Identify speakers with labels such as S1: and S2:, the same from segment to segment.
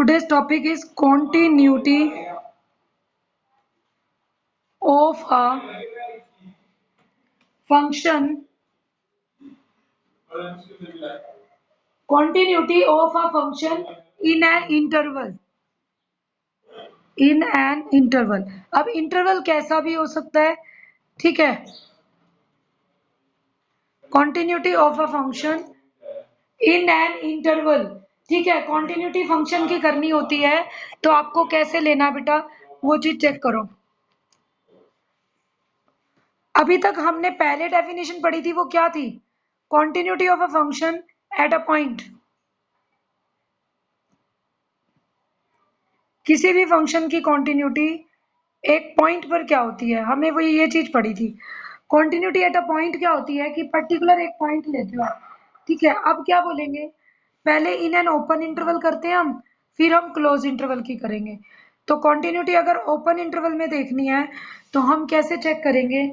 S1: Today's topic is continuity of a function. Continuity of a function in an interval. In an interval. अब interval कैसा भी हो सकता है, ठीक है. Continuity of a function in an interval. ठीक है, continuity फंक्शन की करनी होती है तो आपको कैसे लेना बेटा, वो चीज चेक करो. अभी तक हमने पहले डेफिनेशन पढ़ी थी, वो क्या थी? Continuity of a function at a point. किसी भी फंक्शन की कॉन्टिन्यूटी एक पॉइंट पर क्या होती है, हमें वो ये चीज पढ़ी थी. कॉन्टिन्यूटी एट अ पॉइंट क्या होती है कि पर्टिकुलर एक पॉइंट लेते हो, ठीक है. अब क्या बोलेंगे, पहले इन एन ओपन इंटरवल करते हैं हम, फिर हम क्लोज इंटरवल की करेंगे. तो कॉन्टिन्यूटी अगर ओपन इंटरवल में देखनी है तो हम कैसे चेक करेंगे?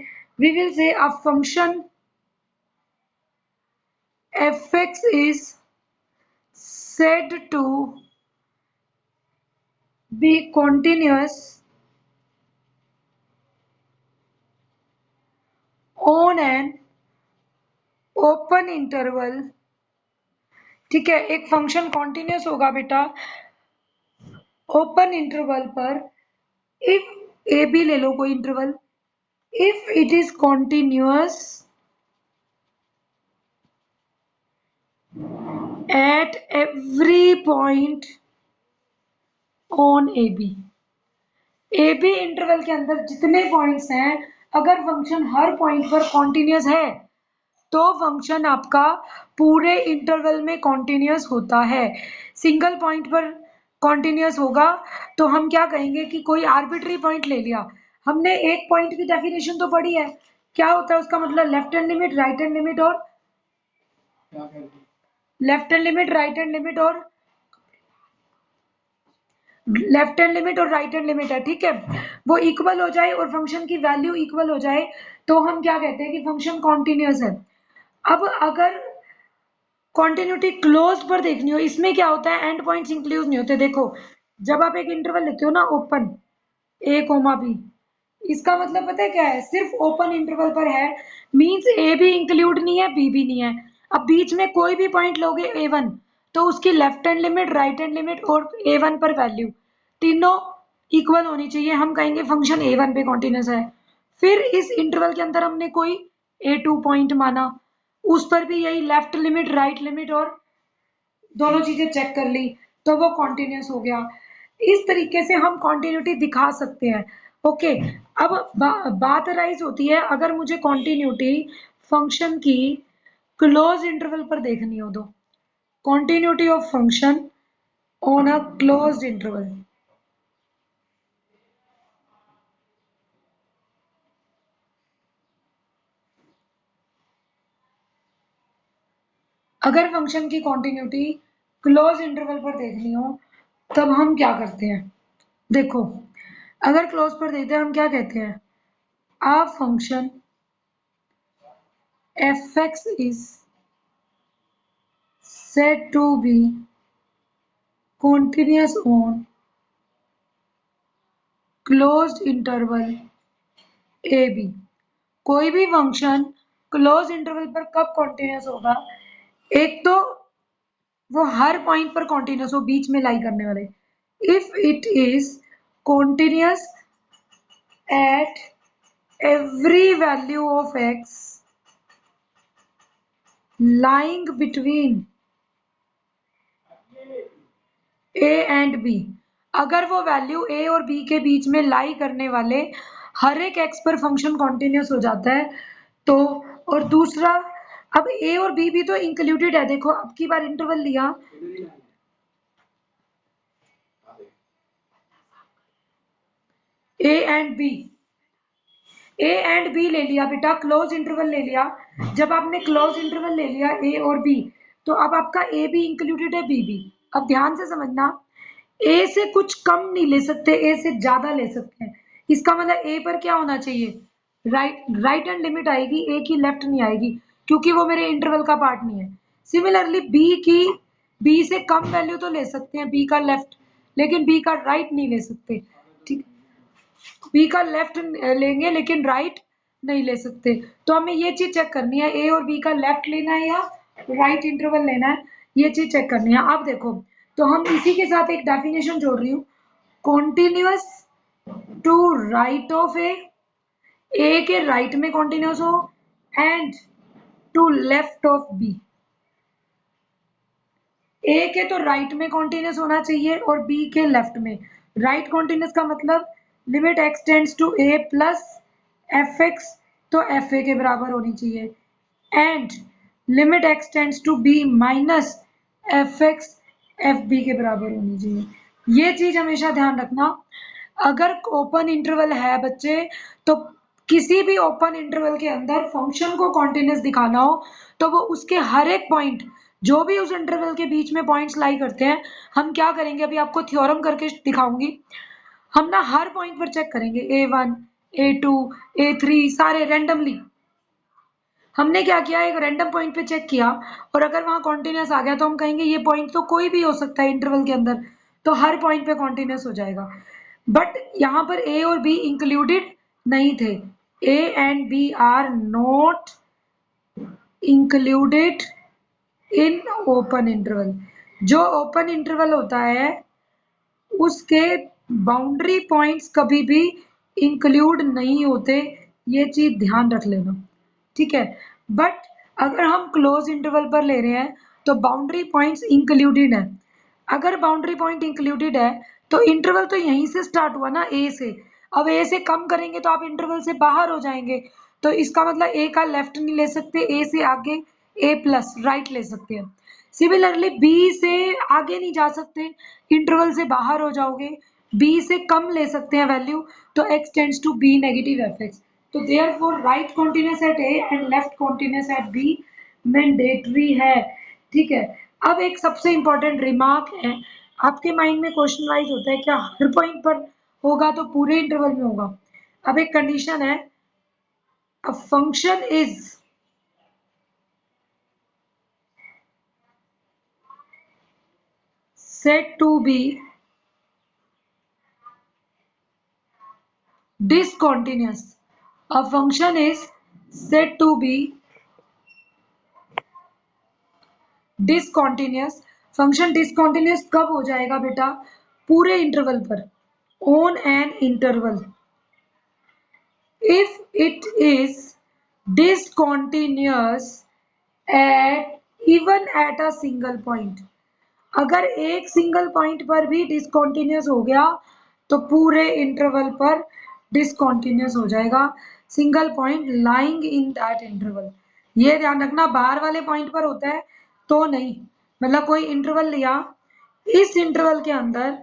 S1: We will say a function fx is said to be continuous on an open interval. ठीक है, एक फंक्शन कॉन्टिन्यूस होगा बेटा ओपन इंटरवल पर. इफ ए बी ले लो कोई interval, if it is continuous at every point on a b interval के अंदर जितने पॉइंट्स हैं, अगर फंक्शन हर पॉइंट पर कॉन्टिन्यूस है तो फंक्शन आपका पूरे इंटरवल में कॉन्टिन्यूस होता है. सिंगल पॉइंट पर कॉन्टिन्यूस होगा तो हम क्या कहेंगे कि कोई आर्बिट्री पॉइंट ले लिया. हमने एक पॉइंट की डेफिनेशन तो पढ़ी है, क्या होता है उसका मतलब, left hand limit, right hand limit और left hand limit, right hand limit और लेफ्ट हैंड लिमिट और राइट हैंड लिमिट है, ठीक है. वो इक्वल हो जाए और फंक्शन की वैल्यू इक्वल हो जाए तो हम क्या कहते हैं कि फंक्शन कॉन्टिन्यूस है. अब अगर कॉन्टिन्यूटी क्लोज पर देखनी हो, इसमें क्या होता है, एंड पॉइंट्स इंक्लूड नहीं होते. देखो, जब आप एक इंटरवल लेते हो ना ओपन ए कोमा बी, इसका मतलब पता है क्या है, सिर्फ ओपन इंटरवल पर है, मींस ए भी इंक्लूड नहीं है, बी भी नहीं है. अब बीच में कोई भी पॉइंट लोगे a1 तो उसकी left hand limit, right hand limit और a1 पर वैल्यू तीनों इक्वल होनी चाहिए. हम कहेंगे फंक्शन a1 पे कॉन्टिन्यूस है. फिर इस इंटरवल के अंदर हमने कोई a2 पॉइंट माना, उस पर भी यही लेफ्ट लिमिट, राइट लिमिट और दोनों चीजें चेक कर ली तो वो कॉन्टिन्यूस हो गया. इस तरीके से हम कॉन्टिन्यूटी दिखा सकते हैं. ओके, अब बात राइज होती है, अगर मुझे कॉन्टिन्यूटी फंक्शन की क्लोज इंटरवल पर देखनी हो तो continuity of function on a closed interval. अगर फंक्शन की कॉन्टिन्यूटी क्लोज इंटरवल पर देखनी हो तब हम क्या करते हैं, देखो, अगर क्लोज पर देखते हैं हम क्या कहते हैं, a function fx is said to be continuous on closed interval ab. कोई भी फंक्शन क्लोज इंटरवल पर कब कॉन्टिन्यूस होगा, एक तो वो हर पॉइंट पर कॉन्टिन्यूस हो, बीच में लाई करने वाले. If it is continuous eight every value of x lying between a and b. अगर वो वैल्यू a और b के बीच में लाई करने वाले हर एक x पर फंक्शन कॉन्टिन्यूस हो जाता है तो, और दूसरा, अब a और b भी तो इंक्लूडेड है. देखो, अब की बार इंटरवल लिया, a and b, a and b ले लिया बेटा, क्लोज इंटरवल ले लिया. जब आपने क्लोज इंटरवल ले लिया ए और बी तो अब आपका ए भी इंक्लूडेड है, बी भी. अब ध्यान से समझना, ए से कुछ कम नहीं ले सकते, ए से ज्यादा ले सकते हैं. इसका मतलब ए पर क्या होना चाहिए, राइट हैंड लिमिट आएगी, ए की लेफ्ट नहीं आएगी क्योंकि वो मेरे इंटरवल का पार्ट नहीं है. सिमिलरली बी की, बी से कम वैल्यू तो ले सकते हैं, बी का लेफ्ट, लेकिन बी का राइट नहीं ले सकते, ठीक। बी का लेफ्ट लेंगे लेकिन राइट नहीं ले सकते। तो हमें ये चीज चेक करनी है, ए और बी का लेफ्ट लेना है या राइट इंटरवल लेना है, ये चीज चेक करनी है। अब देखो, तो हम इसी के साथ एक डेफिनेशन जोड़ रही हूँ, continuous to right of A के राइट में कॉन्टिन्यूअस हो and to left of B. A के तो राइट में कॉन्टिन्यूअस होना चाहिए और बी के लेफ्ट में। राइट कॉन्टिन्यूअस का मतलब limit x tends to a plus f x, तो एफ ए के बराबर होनी चाहिए, and limit x tends to b minus f x f b के बराबर होनी चाहिए। ये चीज हमेशा ध्यान रखना। अगर ओपन इंटरवल है बच्चे, तो किसी भी ओपन इंटरवल के अंदर फंक्शन को कॉन्टिन्यूअस दिखाना हो तो वो उसके हर एक पॉइंट, जो भी उस इंटरवल के बीच में पॉइंट्स लाई करते हैं, हम क्या करेंगे, अभी आपको थ्योरम करके दिखाऊंगी। हम ना हर पॉइंट पर चेक करेंगे, A1 A2 A3 सारे रैंडमली। हमने क्या किया, एक रैंडम पॉइंट पे चेक किया और अगर वहां कॉन्टिन्यूअस आ गया तो हम कहेंगे ये पॉइंट तो कोई भी हो सकता है इंटरवल के अंदर, तो हर पॉइंट पे कॉन्टिन्यूअस हो जाएगा। बट यहाँ पर ए और बी इंक्लूडेड नहीं थे, a and b are not included in open interval. जो ओपन इंटरवल होता है उसके बाउंड्री पॉइंट्स कभी भी इंक्लूड नहीं होते, ये चीज ध्यान रख लेना, ठीक है। बट अगर हम क्लोज इंटरवल पर ले रहे हैं तो बाउंड्री पॉइंट्स इंक्लूडेड है। अगर बाउंड्री पॉइंट इंक्लूडेड है तो इंटरवल तो यहीं से स्टार्ट हुआ ना, ए से। अब ए से कम करेंगे तो आप इंटरवल से बाहर हो जाएंगे, तो इसका मतलब ए का लेफ्ट नहीं ले सकते, ए से आगे ए प्लस राइट ले सकते हैं। सिमिलरली बी से आगे नहीं जा सकते, इंटरवल से बाहर हो जाओगे। बी से कम ले सकते हैं वैल्यू, तो x tends to be negative f x. तो therefore right continuous at a and left continuous at b mandatory है, ठीक है। अब एक सबसे इंपॉर्टेंट रिमार्क है, आपके माइंड में क्वेश्चन राइज होता है क्या हर पॉइंट पर होगा तो पूरे इंटरवल में होगा। अब एक कंडीशन है, a function is said to be discontinuous. A function is said to be discontinuous. Function discontinuous कब हो जाएगा बेटा, पूरे इंटरवल पर, on an interval, if it is discontinuous at even at a single point. अगर एक single point पर भी डिसकॉन्टिन्यूस हो गया तो पूरे इंटरवल पर डिसकॉन्टिन्यूस हो जाएगा, single point lying in that interval. ये ध्यान रखना, बाहर वाले पॉइंट पर होता है तो नहीं। मतलब कोई इंटरवल लिया, इस इंटरवल के अंदर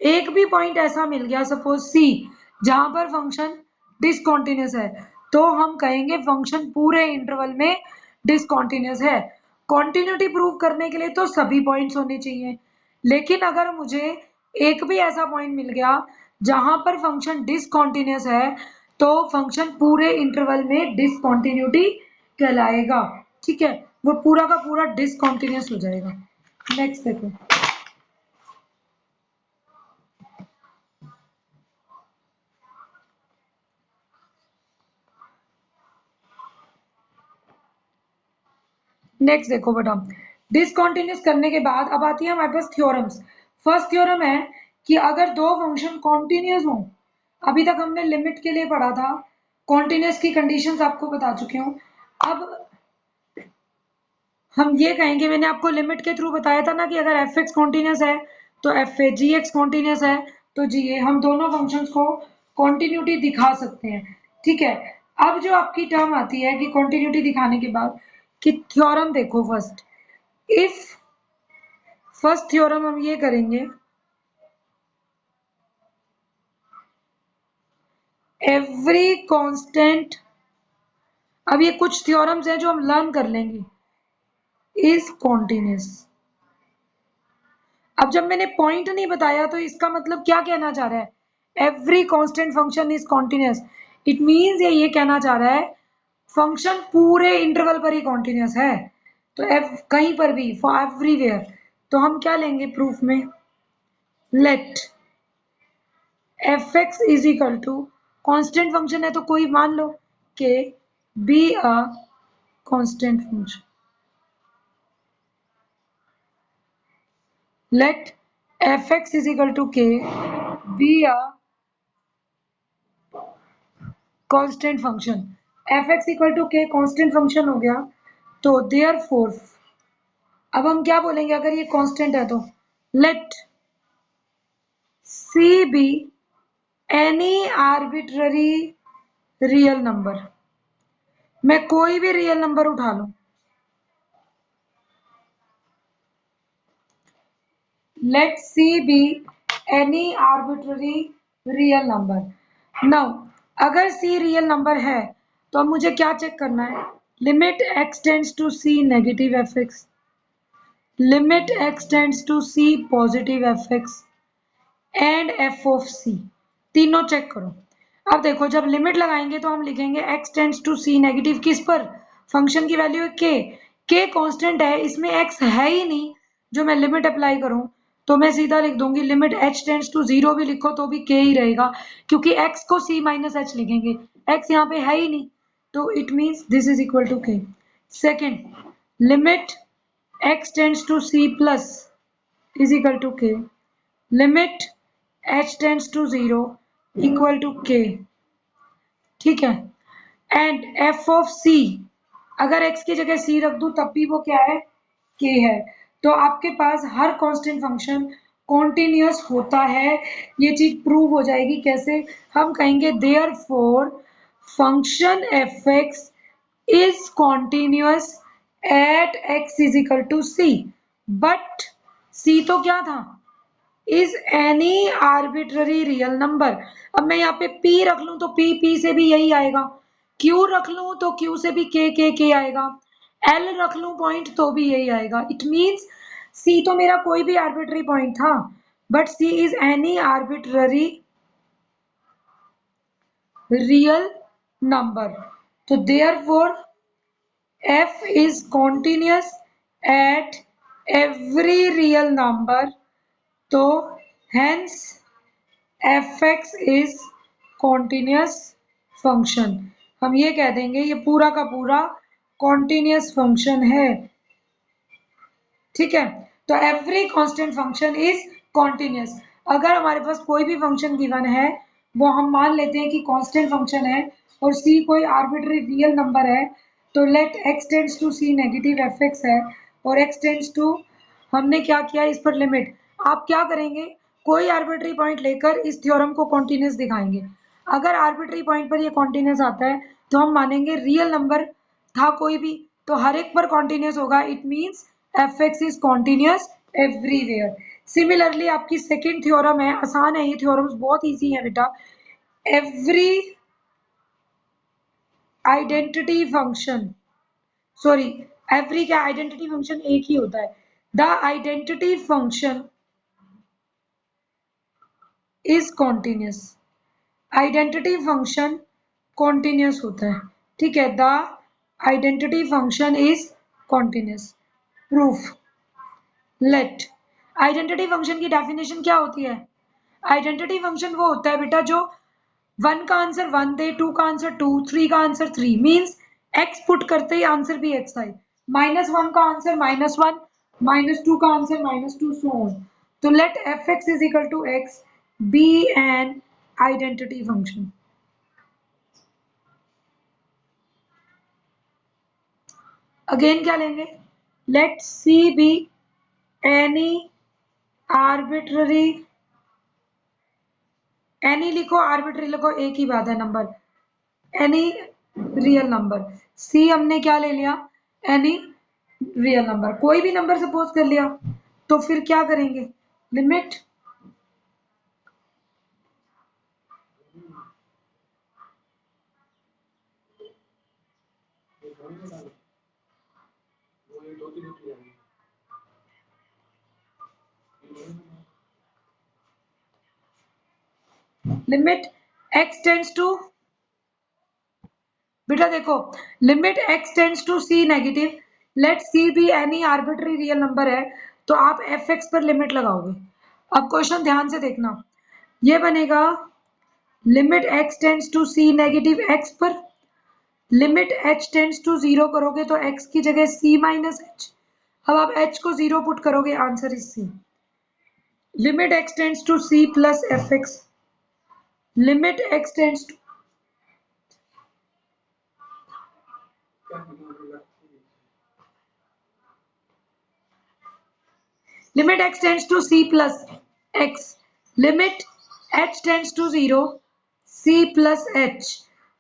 S1: एक भी पॉइंट ऐसा मिल गया, सपोज सी, जहां पर फंक्शन डिसकॉन्टिन्यूस है, तो हम कहेंगे फंक्शन पूरे इंटरवल में डिसकॉन्टिन्यूस है। कॉन्टिन्यूटी प्रूव करने के लिए तो सभी पॉइंट्स होने चाहिए, लेकिन अगर मुझे एक भी ऐसा पॉइंट मिल गया जहां पर फंक्शन डिसकॉन्टिन्यूस है, तो फंक्शन पूरे इंटरवल में डिसकॉन्टिन्यूटी कहलाएगा, ठीक है। वो पूरा का पूरा डिसकॉन्टिन्यूस हो जाएगा। नेक्स्ट देखो, नेक्स्ट देखो बेटा, डिसकॉन्टिन्यूस करने के बाद अब आती है हमारे पास थ्योरम्स। फर्स्ट थ्योरम है कि अगर दो फंक्शन कॉन्टिन्यूस हो, अभी तक हमने लिमिट के लिए पढ़ा था, कॉन्टिन्यूस की कंडीशंस आपको बता चुकी हूँ। अब हम ये कहेंगे, मैंने आपको लिमिट के थ्रू बताया था ना कि अगर एफ एक्स कॉन्टिन्यूस है तो f a, g x continuous है तो जी ए, हम दोनों फंक्शंस को कॉन्टिन्यूटी दिखा सकते हैं, ठीक है। अब जो आपकी टर्म आती है कि कॉन्टिन्यूटी दिखाने के बाद, कि थ्योरम देखो फर्स्ट, इफ, फर्स्ट थ्योरम हम ये करेंगे, एवरी कांस्टेंट, अब ये कुछ थ्योरम्स हैं जो हम लर्न कर लेंगे, इज कॉन्टिन्यूस। अब जब मैंने पॉइंट नहीं बताया तो इसका मतलब क्या कहना चाह रहा है, every constant function is continuous. It means ये कहना चाह रहा है फंक्शन पूरे इंटरवल पर ही कॉन्टिन्यूस है, तो कहीं पर भी, फॉर एवरीवेयर। तो हम क्या लेंगे प्रूफ में, let f x is equal to, constant function है तो कोई मान लो k be a constant function. Let f x is equal to k be a constant function. F x equal to k constant function हो गया, तो therefore अब हम क्या बोलेंगे अगर ये कांस्टेंट है तो, let c be any arbitrary real number. मैं कोई भी रियल नंबर उठा लूं, let c be any arbitrary real number. Now अगर सी रियल नंबर है तो अब मुझे क्या चेक करना है, limit x tends to c negative f x, limit x tends to c positive f x and f of c, तीनों check करो। अब देखो जब लिमिट लगाएंगे तो हम लिखेंगे x tends to c negative, किस पर, फंक्शन की वैल्यू है k कांस्टेंट है, इसमें x है ही नहीं, जो मैं लिमिट अप्लाई करूं तो मैं सीधा लिख दूंगी लिमिट h टेंड्स टू 0 भी लिखो तो भी k ही रहेगा, क्योंकि x को c माइनस h लिखेंगे, x यहाँ पे है ही नहीं, तो it means this is equal to k। Second, limit x tends to c plus is equal to k, limit h tends to 0 equal to k, ठीक है। एंड f ऑफ c, अगर x की जगह c रख दूं तब भी वो क्या है, k है। तो आपके पास हर कांस्टेंट फंक्शन कॉन्टिन्यूअस होता है, ये चीज प्रूव हो जाएगी कैसे, हम कहेंगे therefore function f x is continuous at x is equal to c, but c तो क्या था, is any arbitrary real number. अब मैं यहाँ पे p रख लूं तो p से भी यही आएगा, q रख लूं तो q से भी k आएगा, l रख लूं पॉइंट तो भी यही आएगा। इट मीन्स c तो मेरा कोई भी आर्बिट्ररी पॉइंट था, but c is any arbitrary real number, तो therefore f is continuous at every real number, तो hence fx is continuous function। हम ये कह देंगे ये पूरा का पूरा continuous function है, ठीक है। तो every constant function is continuous। अगर हमारे पास कोई भी फंक्शन गिवन है, वो हम मान लेते हैं कि कांस्टेंट फंक्शन है और c कोई आर्बिट्ररी रियल नंबर है, तो let x tends to c negative f x है और x टेंड्स टू, हमने क्या किया इस पर लिमिट, आप क्या करेंगे कोई आर्बिट्ररी पॉइंट लेकर इस थ्योरम को कॉन्टिन्यूस दिखाएंगे। अगर आर्बिट्ररी पॉइंट पर ये कॉन्टिन्यूस आता है तो हम मानेंगे रियल नंबर था कोई भी, तो हर एक पर कॉन्टिन्यूस होगा, it means f x is continuous everywhere. Similarly आपकी सेकेंड थ्योरम है, आसान है, ये थ्योरम्स बहुत इजी है बेटा। Every identity function, sorry every क्या, आइडेंटिटी फंक्शन एक ही होता है, the identity function is continuous, identity function continuous होता है, ठीक है। The identity function is continuous. Proof, let identity function की डेफिनेशन क्या होती है, आइडेंटिटी फंक्शन वो होता है बेटा जो 1 का आंसर 1 दे, 2 का आंसर 2, 3 का आंसर 3, मीन्स x पुट करते ही आंसर भी x आए, -1 का आंसर -1, -2 का आंसर -2, सो ऑन। तो let f x is equal to x be an identity function. Again क्या लेंगे, let c be any arbitrary, any लिखो आर्बिट्ररी लिखो एक ही बात है, number any real number, c हमने क्या ले लिया, एनी रियल नंबर, कोई भी नंबर सपोज कर लिया, तो फिर क्या करेंगे, limit limit x tends to, बेटा देखो limit x tends to c negative, let c भी एनी आर्बिट्ररी रियल नंबर है, तो आप एफ एक्स पर लिमिट लगाओगे। अब क्वेश्चन ध्यान से देखना, ये बनेगा limit x tends to c negative x पर, लिमिट h टेंड्स टू 0 करोगे तो x की जगह c माइनस h। अब आप h को 0 पुट करोगे, answer is c। Limit x tends to c plus fx, limit x tends to limit x tends to c plus x, limit h tends to 0 c plus h।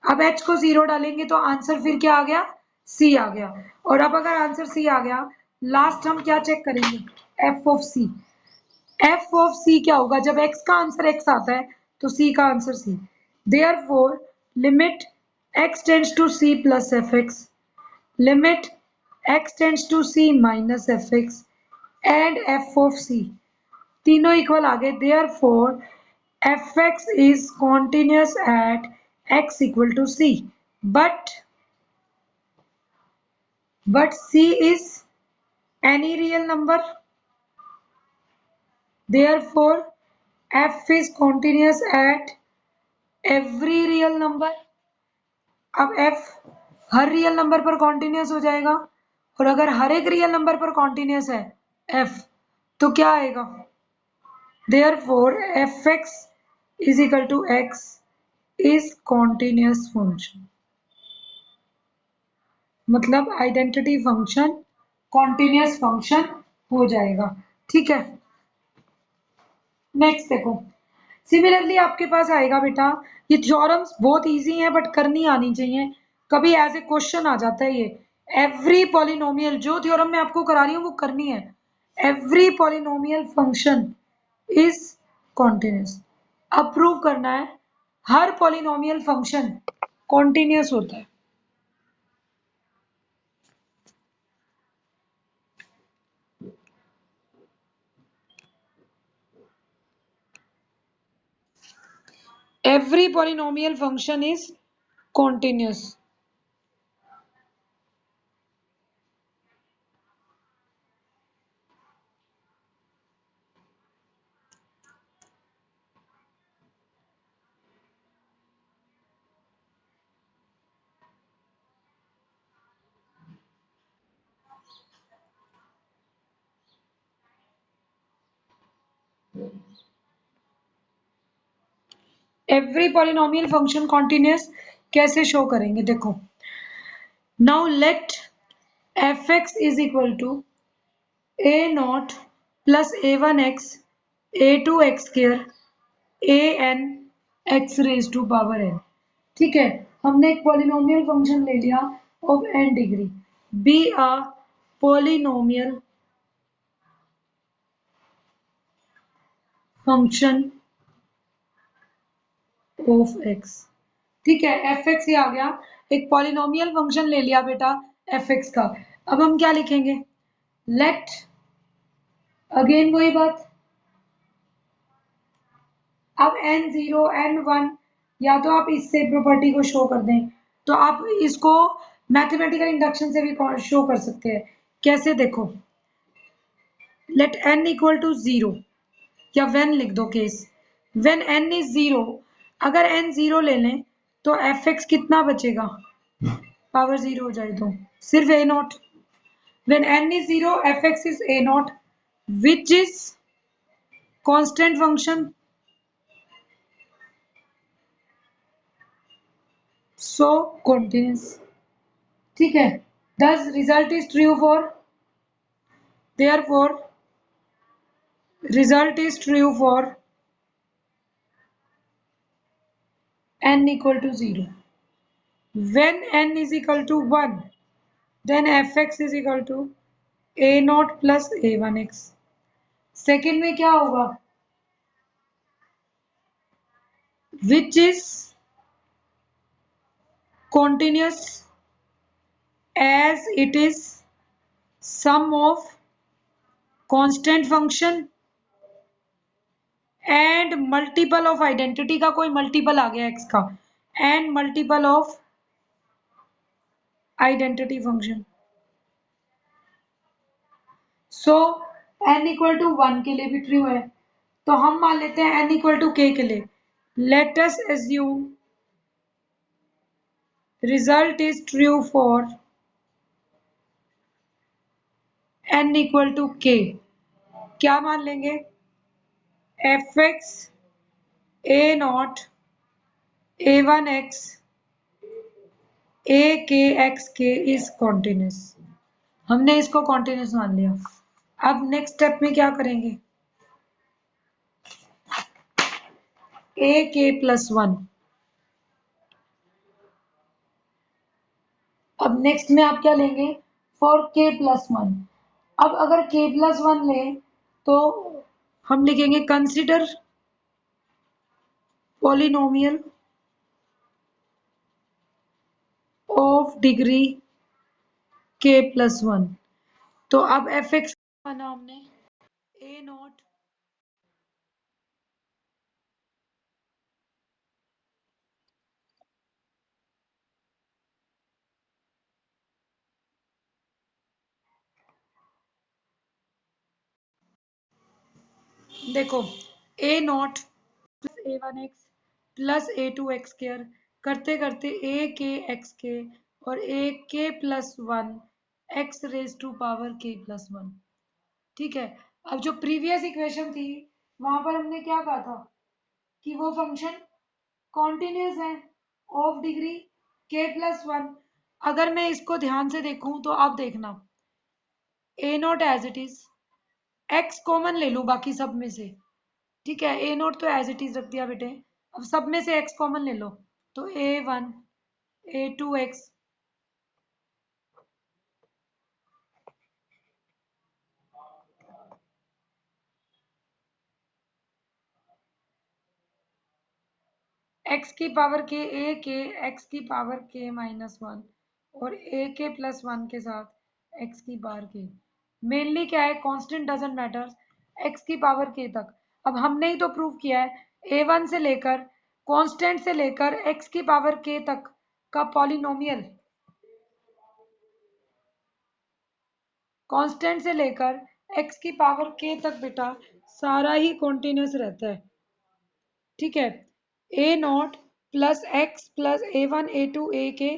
S1: अब h को 0 डालेंगे तो answer फिर क्या आ गया, c आ गया। और अब अगर आंसर c आ गया, लास्ट हम क्या चेक करेंगे, f of c। f of c क्या होगा, जब x का आंसर x आता है तो c का answer c। Therefore limit x tends to c plus fx, limit x tends to c minus fx and f of c, तीनों equal आ गए। Therefore fx is continuous at x equal to c, but c is any real number, therefore f is continuous at every real number। अब f हर real number पर continuous हो जाएगा, और अगर हर एक रियल नंबर पर कॉन्टिन्यूअस है f, तो क्या आएगा, therefore fx is equal to x is continuous function। मतलब आइडेंटिटी फंक्शन कॉन्टिन्यूअस फंक्शन हो जाएगा। ठीक है, नेक्स्ट देखो, सिमिलरली आपके पास आएगा बेटा, ये थ्योरम्स बहुत इजी हैं बट करनी आनी चाहिए, कभी एज ए क्वेश्चन आ जाता है ये। एवरी पॉलिनोमियल, जो थ्योरम मैं आपको करा रही हूँ वो करनी है। Every polynomial function is continuous. अब प्रूव करना है हर पॉलिनोमियल फंक्शन कॉन्टिन्यूअस होता है। Every polynomial function is continuous। Every polynomial function continuous कैसे शो करेंगे, देखो, now let fx is equal to a naught plus a1x a2x square an x raise to power n। ठीक है, हमने एक polynomial function ले लिया of n degree, be a polynomial function of x। ठीक है, fx ये आ गया, एक पॉलिनोमियल फंक्शन ले लिया बेटा fx का। अब हम क्या लिखेंगे, लेट, अगेन वही बात, अब n0 n1, या तो आप इससे प्रॉपर्टी को शो कर दें, तो आप इसको मैथमेटिकल इंडक्शन से भी शो कर सकते हैं। कैसे, देखो, लेट n इक्वल टू 0, या व्हेन लिख दो केस, व्हेन n इज 0, अगर n 0 ले लें तो fx कितना बचेगा, पावर 0 हो जाए तो सिर्फ a not. When n is 0 fx is a not which is constant function, so continuous. ठीक है, thus result is true for, therefore result is true for n equal to 0। when n is equal to 1, then fx is equal to a naught plus a1x। Second में क्या होगा, which is continuous as it is sum of constant function and multiple of identity का कोई multiple आ गया x का, and multiple of identity function। So n equal to 1 के लिए भी ट्रू है, तो हम मान लेते हैं n इक्वल टू k के लिए। Let us assume result is true for n equal to k। क्या मान लेंगे? F x a naught a one x a k x के इज कॉन्टिन्यूस। हमने इसको कॉन्टिन्यूस मान लिया। अब नेक्स्ट स्टेप में क्या करेंगे? ए के प्लस वन। अब नेक्स्ट में आप क्या लेंगे? फॉर के प्लस वन। अब अगर के प्लस वन ले तो हम लिखेंगे consider polynomial of degree k plus one. तो अब एफ एक्स माना हमने ए नॉट देखो a naught plus a one x plus a two x square करते करते ए के एक्स के और a k plus one x raise to power k plus one. ठीक है। अब जो प्रीवियस इक्वेशन थी वहां पर हमने क्या कहा था कि वो फंक्शन कॉन्टिन्यूस है of degree k plus one. अगर मैं इसको ध्यान से देखूं तो आप देखना a naught as it is, x common ले लूं बाकी सब में से। ठीक है, ए नोट तो एज इट इज रख दिया बेटे। अब सब में से एक्स कॉमन ले लो तो a one a two x x की power k a k x की पावर के माइनस वन और ए के प्लस वन के साथ एक्स की पावर के। मेनली क्या है, कांस्टेंट डजंट मैटर, एक्स की पावर के तक। अब हमने ही तो प्रूव किया है ए वन से लेकर कांस्टेंट से लेकर एक्स की पावर के तक का पॉलिनोमियल कांस्टेंट से लेकर एक्स की पावर के तक बेटा सारा ही कॉन्टिन्यूस रहता है। ठीक है, a naught plus x plus a one a two a k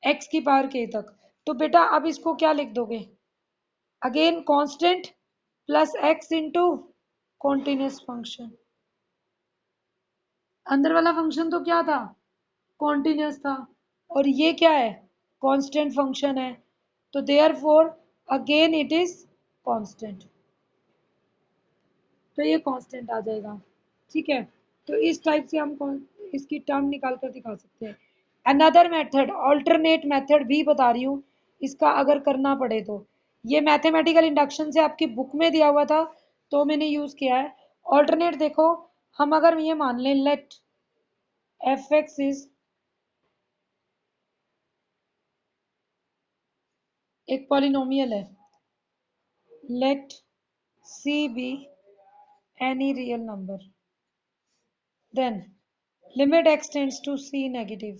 S1: x की पावर के तक। तो बेटा अब इसको क्या लिख दोगे? Again constant plus x into continuous function. अंदर वाला फंक्शन तो क्या था? कॉन्टिन्यूस था। और ये क्या है? कांस्टेंट फंक्शन है। तो therefore again it is constant. तो ये कांस्टेंट आ जाएगा। ठीक है, तो इस टाइप से हम इसकी टर्म निकाल कर दिखा सकते हैं। अनदर मेथड, ऑल्टरनेट मेथड भी बता रही हूँ इसका अगर करना पड़े तो। ये मैथमेटिकल इंडक्शन से आपकी बुक में दिया हुआ था तो मैंने यूज किया है। ऑल्टरनेट देखो, हम अगर ये मान लें लेट एफ एक्स इज एक पॉलिनोमियल है, let c be any real number, then limit x tends to c negative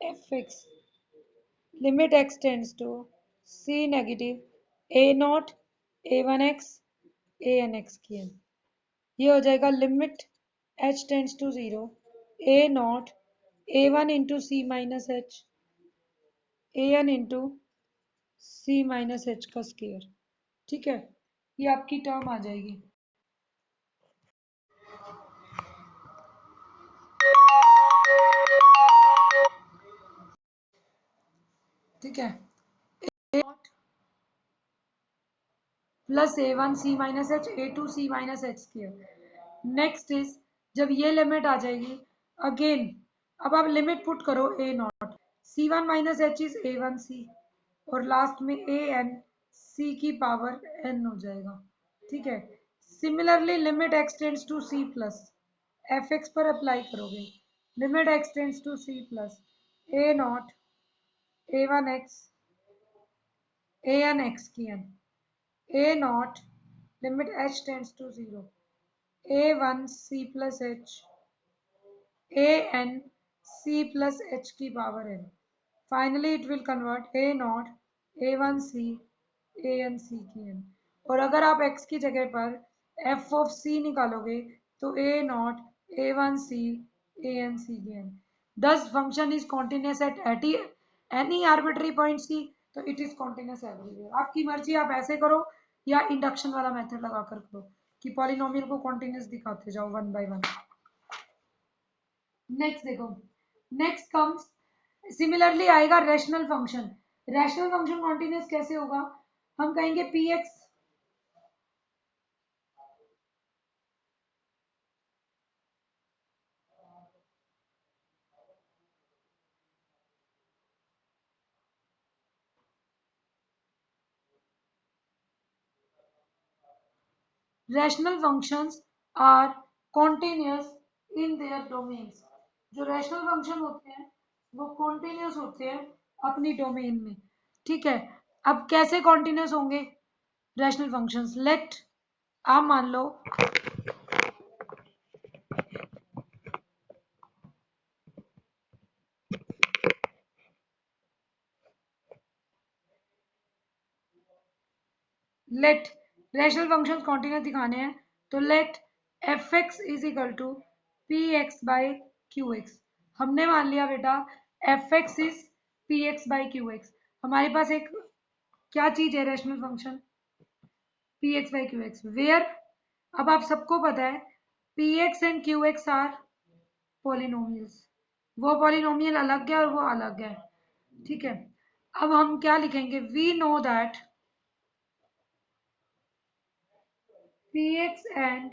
S1: fx limit x tends to c negative a naught a one x a n x की n। ये हो जाएगा limit h tends to zero a naught a one into c minus h a n into c minus h का square. ठीक है, ये आपकी term आ जाएगी। ठीक है, a naught plus a one c minus h a two c minus h square. Next is जब ये लिमिट आ जाएगी अगेन, अब आप लिमिट पुट करो a naught c one minus h is a one c और लास्ट में A N C की power N हो जाएगा। ठीक है, similarly limit x tends to c plus f x पर अप्लाई करोगे, limit x tends to c plus a naught a one x a n x की n a naught limit h tends to 0 a1 c plus h a n c plus h की power n। Finally it will convert a naught a1 c a n c की n। और अगर आप x की जगह पर F of सी निकालोगे तो ए not A1C ANCGN। Thus function is continuous at any arbitrary point C, तो इट इज कॉन्टिन्यूस एवरीवेयर। आपकी मर्जी, आप ऐसे करो या इंडक्शन वाला मेथड लगाकर करो कि पॉलिनोमियल को कॉन्टिन्यूस दिखाते जाओ वन बाय वन। नेक्स्ट देखो, नेक्स्ट कम्स सिमिलरली आएगा rational function. Rational function continuous कैसे होगा? हम कहेंगे p x rational functions are continuous in their domains. जो रैशनल फंक्शन होते हैं वो कॉन्टिन्यूस होते हैं अपनी डोमेन में। ठीक है, अब कैसे कॉन्टिन्यूस होंगे रैशनल फंक्शंस? लेट, आप मान लो लेट रैशनल फंक्शंस कॉन्टिन्यूस दिखाने हैं तो let f x is equal to p x by q x. हमने मान लिया बेटा f x is p x by q x. हमारे पास एक क्या चीज है rational function p x by q x, where, अब आप सबको पता है p x and q x are polynomials. वो पॉलिनोमियल अलग है और वो अलग है। ठीक है, अब हम क्या लिखेंगे? We know that px and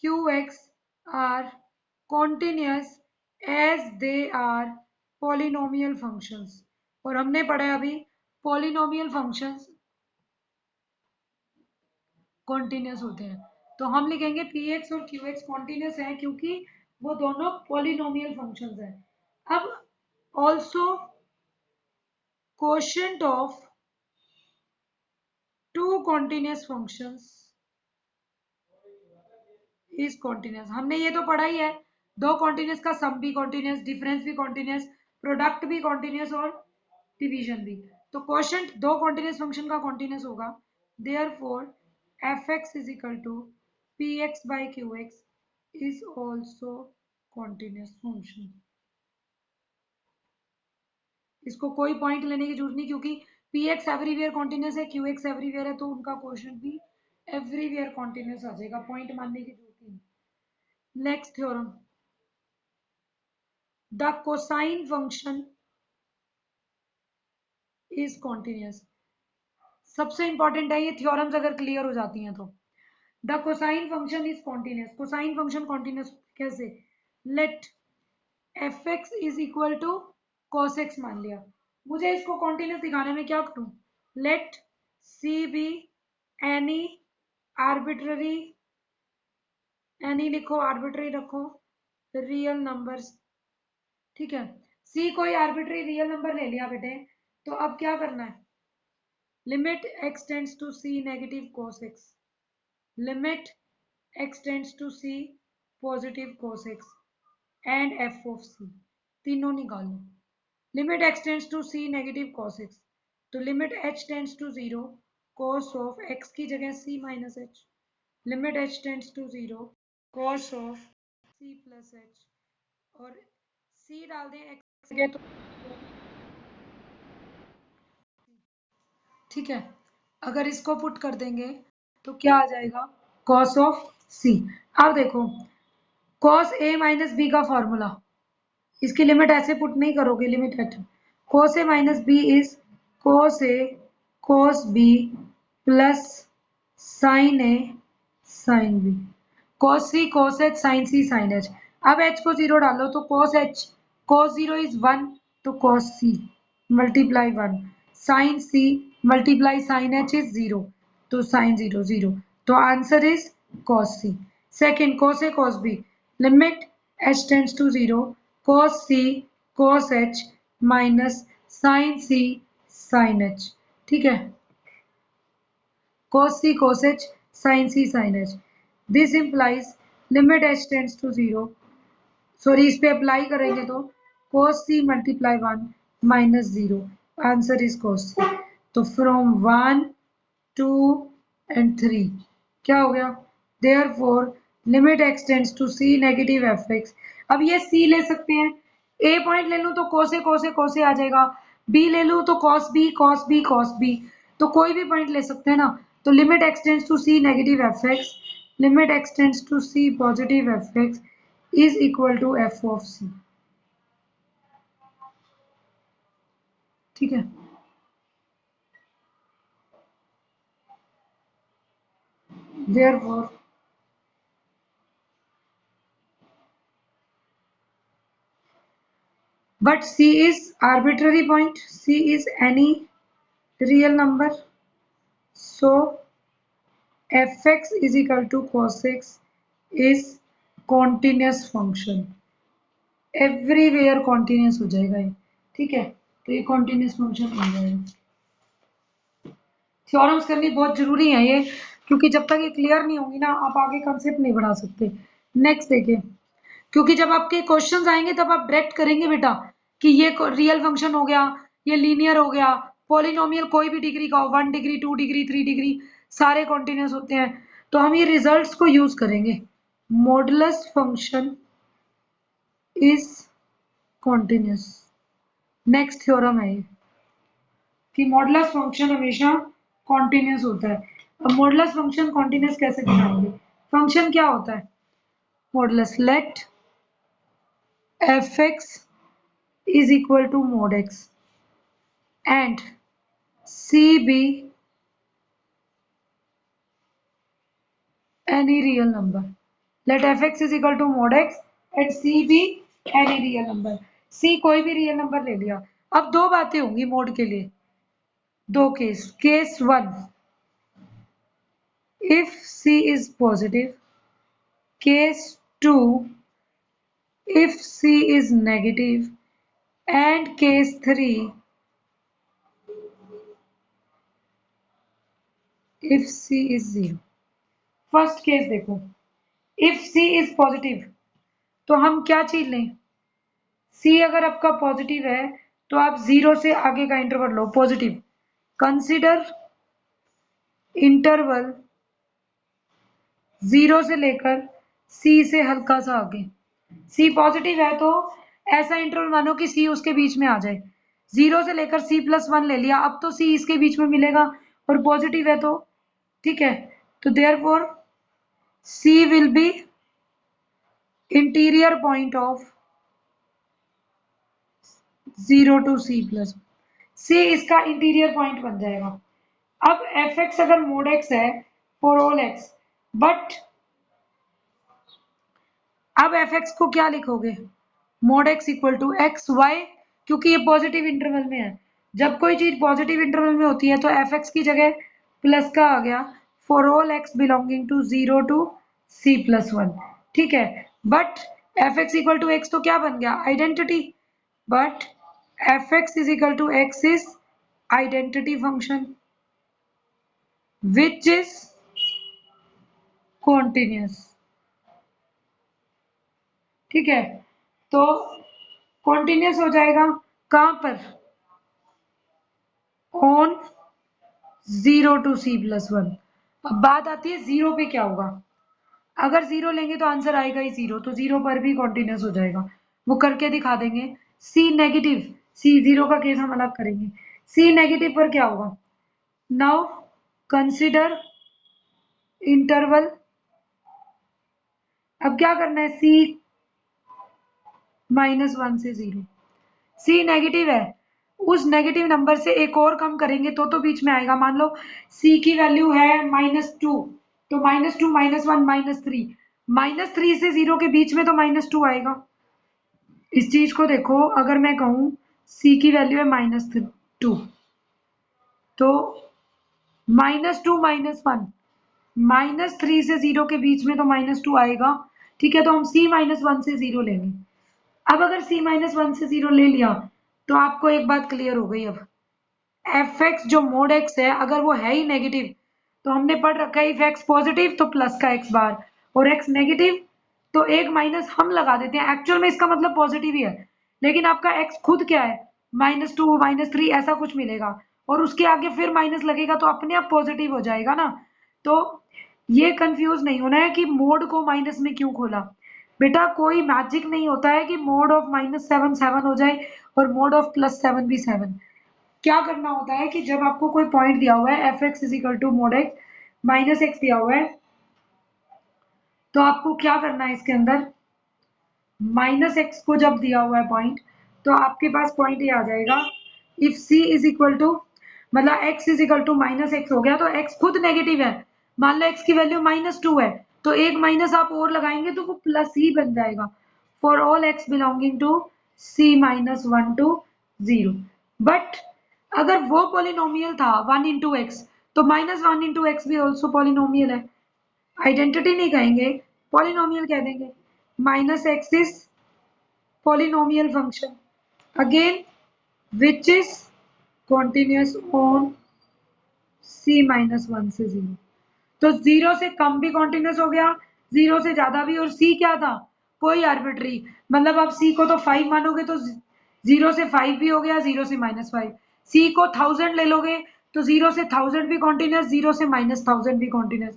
S1: qx are continuous as they are polynomial functions। और हमने पढ़ा है अभी polynomial functions continuous होते हैं, तो हम लिखेंगे px और qx continuous हैं क्योंकि वो दोनों polynomial functions हैं। अब also quotient of two continuous functions is continuous. हमने ये तो पढ़ा ही है, दो कॉन्टिन्यूस का सम भी कॉन्टिन्यूस, डिफरेंस भी कॉन्टिन्यूस, प्रोडक्ट भी कॉन्टिन्यूस और डिवीजन भी। तो क्वोशंट दो कॉन्टिन्यूस फंक्शन का कॉन्टिन्यूस होगा। Therefore f x is equal to p x by q x is also continuous function. इसको कोई पॉइंट लेने की जरूरत नहीं क्योंकि पी एक्स एवरीवेयर कॉन्टिन्यूस है, क्यू एक्स एवरीवेयर है, तो उनका क्वोशंट भी एवरीवेयर कॉन्टिन्यूस आ जाएगा, पॉइंट मानने की जरूरत नहीं। Next theorem, the cosine function is continuous। सबसे इंपॉर्टेंट है ये थ्योरम्स, अगर क्लियर हो जाती हैं तो the cosine function is continuous. Cosine function continuous कैसे? Let f x is equal to cos x मान लिया, मुझे इसको कॉन्टिन्यूस दिखाने में क्या करूं? Let c be any arbitrary, any लिखो, आर्बिट्ररी रखो, रियल नंबर्स। ठीक है, सी कोई आर्बिट्ररी रियल नंबर ले लिया बेटे, तो अब क्या करना है? Limit x tends to c negative cos x, limit x tends to c positive cos x and f of c, तीनों निकालो। Limit x tends to c negative cos x, तो limit h tends to 0 cos of x की जगह c minus h, limit h tends to 0 cos of c plus h, और c डाल दें x की जगह तो ठीक है, अगर इसको पुट कर देंगे तो क्या आ जाएगा? cos of c। अब देखो cos a माइनस बी का फॉर्मूला, इसकी लिमिट ऐसे पुट नहीं करोगे, limit at cos a minus b is cos a cos b plus sin a sin b, cos c cos h sin c sin h। अब h को 0 डालो तो cos h, cos 0 is 1 तो cos c multiply 1, sin c multiply sin h is 0 तो sin 0 0, तो answer is cos c। Second cos a cos b, limit h tends to 0 cos c cos h minus sin c sin h। ठीक है, cos c cos h sin c sin h, this implies limit h tends to 0, sorry इस पे apply करेंगे तो cos c multiply 1 minus 0, answer is cos c। तो from 1 2 and 3 क्या हो गया? therefore limit x tends to c negative f x. अब ये सी ले सकते हैं, ए पॉइंट ले लूं तो कोसे कोसे कोसे आ जाएगा, बी ले लूं तो cos b cos b cos b, तो कोई भी पॉइंट ले सकते हैं ना। तो limit x tends to c negative f x, limit x tends to c positive f x is equal to f of c. ठीक है, therefore but C is arbitrary point, C is any real number, so fx is equal to cos x is continuous function, everywhere continuous हो जाएगा ये। ठीक है, तो ये continuous function हो जाएगा। थ्योरम्स करनी बहुत जरूरी है ये, क्योंकि जब तक ये क्लियर नहीं होगी ना आप आगे कंसेप्ट नहीं बढ़ा सकते। नेक्स्ट देखिए, क्योंकि जब आपके क्वेश्चंस आएंगे तब आप डायरेक्ट करेंगे बेटा कि ये रियल फंक्शन हो गया, ये लीनियर हो गया, पॉलिनोमियल कोई भी डिग्री का हो, 1 डिग्री 2 डिग्री 3 डिग्री सारे कॉन्टिन्यूस होते हैं, तो हम ये रिजल्ट्स को यूज करेंगे। Modulus function is continuous, next theorem है ये कि मॉडुलस फंक्शन हमेशा कॉन्टिन्यूस होता है। अब मॉडुलस फंक्शन कॉन्टिन्यूस कैसे दिखाएंगे? फंक्शन क्या होता है? Modulus let fx is equal to mod x and c be any real number. Let fx is equal to mod x and c be any real number. c कोई भी real number ले लिया। अब दो बातें होंगी मोड के लिए, दो case. Case 1, if c is positive, case 2, if c is negative, and case 3, if c is 0। First case देखो, इफ c इज पॉजिटिव तो हम क्या चीज लें? c अगर आपका पॉजिटिव है तो आप 0 से आगे का इंटरवल लो पॉजिटिव, कंसीडर इंटरवल 0 से लेकर c से हल्का सा आगे। c पॉजिटिव है तो ऐसा इंटरवल मानो कि c उसके बीच में आ जाए, 0 से लेकर c+1 ले लिया, अब तो c इसके बीच में मिलेगा और पॉजिटिव है तो ठीक है, तो therefore c will be interior point of 0 to c+, c इसका इंटीरियर पॉइंट बन जाएगा। अब fx अगर मोड x है फॉर ऑल x, बट अब fx को क्या लिखोगे? Mod x equal to x why, क्योंकि ये पॉजिटिव इंटरवल में है। जब कोई चीज पॉजिटिव इंटरवल में होती है तो fx की जगह प्लस का आ गया for all x belonging to 0 to c+1। ठीक है, but fx equal to x तो क्या बन गया? Identity. But fx is equal to x is identity function which is continuous। ठीक है, तो continuous हो जाएगा कहां पर? on 0 to c+1। अब बात आती है 0 पे क्या होगा? अगर 0 लेंगे तो आंसर आएगा ही 0, तो 0 पर भी continuous हो जाएगा, वो करके दिखा देंगे। c नेगेटिव, c 0 का केस हम अलग करेंगे, c नेगेटिव पर क्या होगा? नाउ कंसिडर इंटरवल, अब क्या करना है? c -1 से 0, c नेगेटिव है, उस नेगेटिव नंबर से एक और कम करेंगे तो बीच में आएगा। मान लो c की वैल्यू है -2, तो -2 -1 -3, -3 से 0 के बीच में तो -2 आएगा। इस चीज को देखो, अगर मैं कहूं c की वैल्यू है -2 तो -2 -1 -3 से 0 के बीच में तो -2 आएगा। ठीक है, तो हम c -1 से 0 लेंगे। अब अगर c -1 से 0 ले लिया तो आपको एक बात क्लियर हो गई। अब fx जो मोड x है अगर वो है ही नेगेटिव, तो हमने पढ़ रखा है इफ x पॉजिटिव तो प्लस का x बार, और x नेगेटिव तो एक माइनस हम लगा देते हैं। एक्चुअल में इसका मतलब पॉजिटिव ही है, लेकिन आपका x खुद क्या है? -2 -3 ऐसा कुछ मिलेगा, और उसके आगे फिर माइनस लगेगा तो अपने आप पॉजिटिव हो जाएगा ना। तो ये कंफ्यूज नहीं होना है कि मोड को माइनस में क्यों खोला। बेटा कोई मैजिक नहीं होता है कि मोड ऑफ -7 7 हो जाए और मोड ऑफ +7 भी 7। क्या करना होता है कि जब आपको कोई पॉइंट दिया हुआ है f(x) = mod x -x दिया हुआ है, तो आपको क्या करना है इसके अंदर, -x को जब दिया हुआ है पॉइंट, तो आपके पास पॉइंट ये आ जाएगा, if c is equal to, मतलब x is equal to -x हो गया, तो x खुद नेगेटिव है। मान लो x की वैल्यू -2 है, तो एक माइनस आप और लगाएंगे तो वो प्लस ही बन जाएगा। For all x belonging to c -1 to 0। But अगर वो पॉलिनोमियल था 1 इंटू एक्स, तो -1 इंटू एक्स भी ऑल्सो पॉलिनोमियल है। आइडेंटिटी नहीं कहेंगे, पॉलिनोमियल कह देंगे। -x is polynomial function again which is continuous on c-1 से 0। तो 0 से कम भी कॉन्टिन्यूस हो गया, 0 से ज्यादा भी, और c क्या था, कोई आर्बिट्री, मतलब आप c को तो 5 मानोगे तो 0 से 5 भी हो गया, 0 से -5। c को 1000 ले लोगे तो 0 से 1000 भी कॉन्टिन्यूस, 0 से -1000 भी कॉन्टिन्यूस।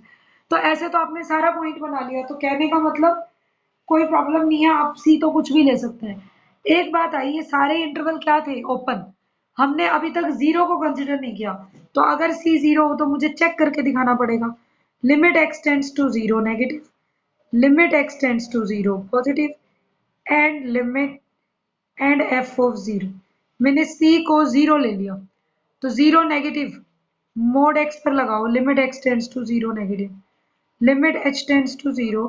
S1: तो ऐसे तो आपने सारा पॉइंट बना लिया। तो कहने का मतलब कोई प्रॉब्लम नहीं है, आप सी तो कुछ भी ले सकते हैं। एक बात आई, ये सारे इंटरवल क्या थे, ओपन। हमने अभी तक जीरो को कंसिडर नहीं किया, तो अगर सी जीरो हो तो मुझे चेक करके दिखाना पड़ेगा। Limit x tends to zero negative, limit x tends to zero positive, and limit and f of zero. मैंने सी को जीरो ले लिया, तो जीरो नेगेटिव, मोड एक्स पर लगाओ, limit x tends to zero negative, limit h tends to zero,